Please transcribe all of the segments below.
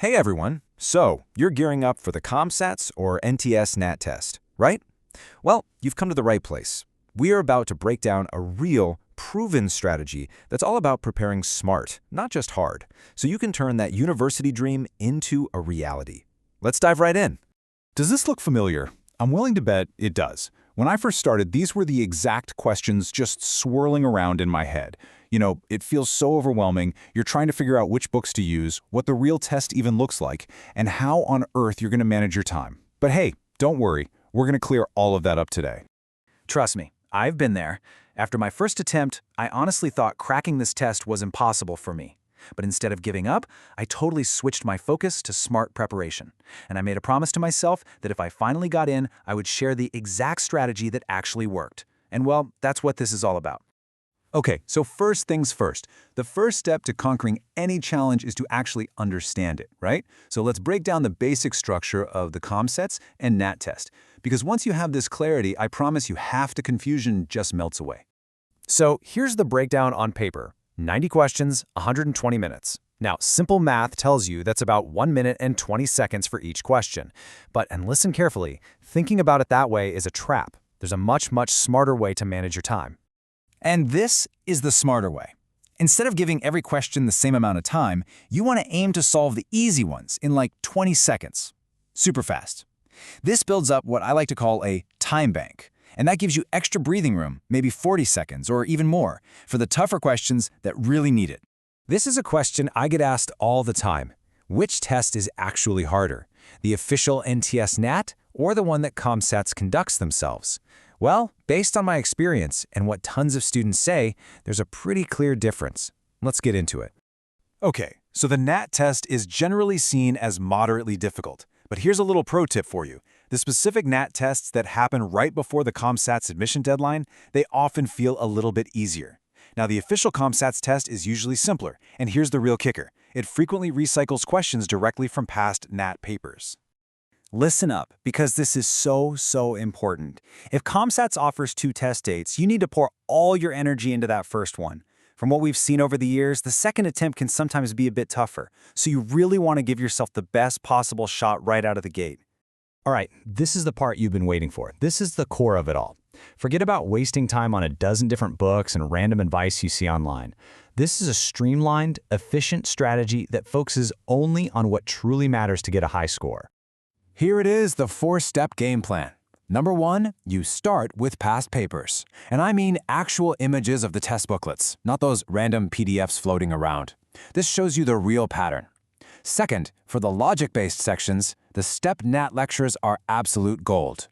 Hey everyone! So, you're gearing up for the COMSATS or NTS NAT test, right? Well, you've come to the right place. We are about to break down a real, proven strategy that's all about preparing smart, not just hard, so you can turn that university dream into a reality. Let's dive right in. Does this look familiar? I'm willing to bet it does. When I first started, these were the exact questions just swirling around in my head. You know, it feels so overwhelming. You're trying to figure out which books to use, what the real test even looks like, and how on earth you're going to manage your time. But hey, don't worry. We're going to clear all of that up today. Trust me, I've been there. After my first attempt, I honestly thought cracking this test was impossible for me. But instead of giving up, I totally switched my focus to smart preparation. And I made a promise to myself that if I finally got in, I would share the exact strategy that actually worked. And well, that's what this is all about. Okay, so first things first. The first step to conquering any challenge is to actually understand it, right? So let's break down the basic structure of the COMSATS and NAT test. Because once you have this clarity, I promise you half the confusion just melts away. So, here's the breakdown on paper. 90 questions, 120 minutes. Now, simple math tells you that's about 1 minute and 20 seconds for each question. But, and listen carefully, thinking about it that way is a trap. There's a much smarter way to manage your time. And this is the smarter way. Instead of giving every question the same amount of time, you want to aim to solve the easy ones in like 20 seconds. Super fast. This builds up what I like to call a time bank. And that gives you extra breathing room, maybe 40 seconds or even more, for the tougher questions that really need it. This is a question I get asked all the time. Which test is actually harder? The official NTS NAT or the one that COMSATS conducts themselves? Well, based on my experience and what tons of students say, there's a pretty clear difference. Let's get into it. Okay, so the NAT test is generally seen as moderately difficult. But here's a little pro tip for you. The specific NAT tests that happen right before the COMSATS admission deadline, they often feel a little bit easier. Now, the official COMSATS test is usually simpler, and here's the real kicker. It frequently recycles questions directly from past NAT papers. Listen up, because this is so important. If COMSATS offers 2 test dates, you need to pour all your energy into that first one. From what we've seen over the years, the second attempt can sometimes be a bit tougher, so you really want to give yourself the best possible shot right out of the gate. All right, this is the part you've been waiting for. This is the core of it all. Forget about wasting time on a dozen different books and random advice you see online. This is a streamlined, efficient strategy that focuses only on what truly matters to get a high score. Here it is, the 4-step game plan. Number 1, you start with past papers. And I mean actual images of the test booklets, not those random PDFs floating around. This shows you the real pattern. Second, for the logic-based sections, the STEP NAT lectures are absolute gold.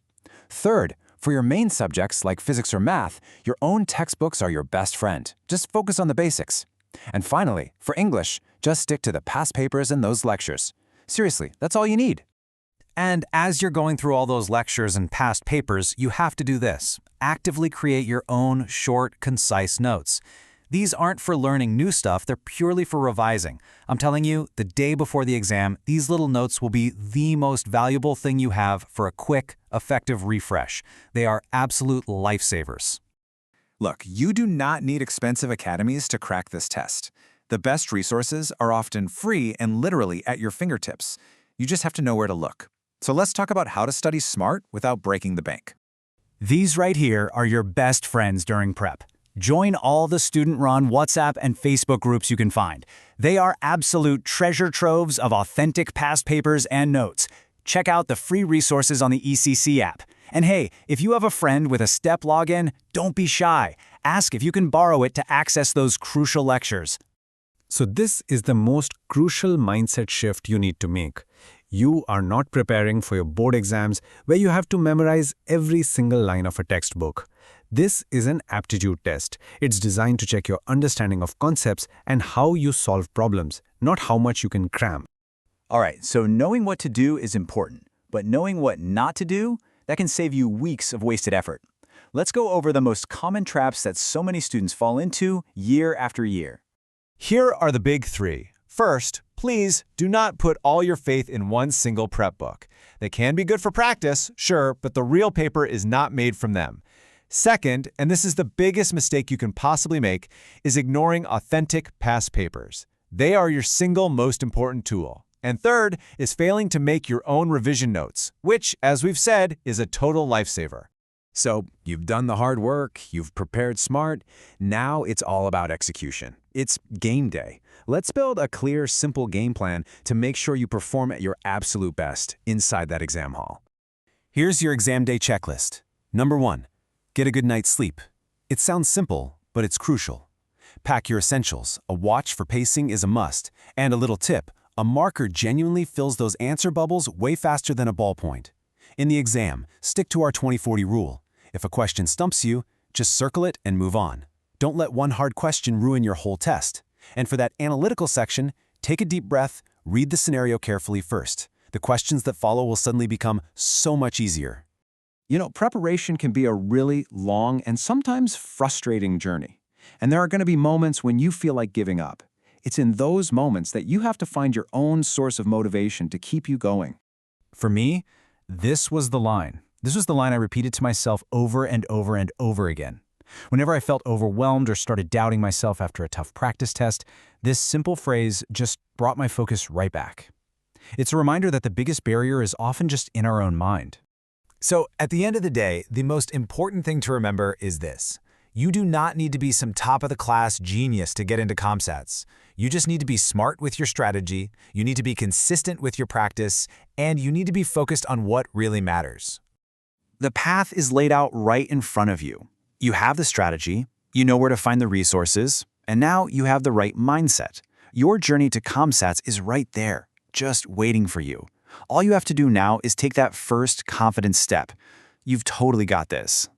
Third, for your main subjects like physics or math, your own textbooks are your best friend. Just focus on the basics. And finally, for English, just stick to the past papers and those lectures. Seriously, that's all you need. And as you're going through all those lectures and past papers, you have to do this. Actively create your own short, concise notes. These aren't for learning new stuff, they're purely for revising. I'm telling you, the day before the exam, these little notes will be the most valuable thing you have for a quick, effective refresh. They are absolute lifesavers. Look, you do not need expensive academies to crack this test. The best resources are often free and literally at your fingertips. You just have to know where to look. So let's talk about how to study smart without breaking the bank. These right here are your best friends during prep. Join all the student-run WhatsApp and Facebook groups you can find. They are absolute treasure troves of authentic past papers and notes. Check out the free resources on the ECC app. And hey, if you have a friend with a STEP login, don't be shy. Ask if you can borrow it to access those crucial lectures. So this is the most crucial mindset shift you need to make. You are not preparing for your board exams where you have to memorize every single line of a textbook. This is an aptitude test. It's designed to check your understanding of concepts and how you solve problems, not how much you can cram. All right, so knowing what to do is important, but knowing what not to do, that can save you weeks of wasted effort. Let's go over the most common traps that so many students fall into year after year. Here are the big 3. First, please do not put all your faith in one single prep book. They can be good for practice, sure, but the real paper is not made from them. Second, and this is the biggest mistake you can possibly make, is ignoring authentic past papers. They are your single most important tool. And third is failing to make your own revision notes, which, as we've said, is a total lifesaver. So you've done the hard work, you've prepared smart, now it's all about execution. It's game day. Let's build a clear, simple game plan to make sure you perform at your absolute best inside that exam hall. Here's your exam day checklist. Number 1, get a good night's sleep. It sounds simple, but it's crucial. Pack your essentials. A watch for pacing is a must. And a little tip, a marker genuinely fills those answer bubbles way faster than a ballpoint. In the exam, stick to our 20-40 rule. If a question stumps you, just circle it and move on. Don't let one hard question ruin your whole test. And for that analytical section, take a deep breath, read the scenario carefully first. The questions that follow will suddenly become so much easier. You know, preparation can be a really long and sometimes frustrating journey. And there are going to be moments when you feel like giving up. It's in those moments that you have to find your own source of motivation to keep you going. For me, this was the line. This was the line I repeated to myself over and over and over again. Whenever I felt overwhelmed or started doubting myself after a tough practice test, this simple phrase just brought my focus right back. It's a reminder that the biggest barrier is often just in our own mind. So, at the end of the day, the most important thing to remember is this. You do not need to be some top-of-the-class genius to get into COMSATS. You just need to be smart with your strategy, you need to be consistent with your practice, and you need to be focused on what really matters. The path is laid out right in front of you. You have the strategy, you know where to find the resources, and now you have the right mindset. Your journey to COMSATS is right there, just waiting for you. All you have to do now is take that first confident step. You've totally got this.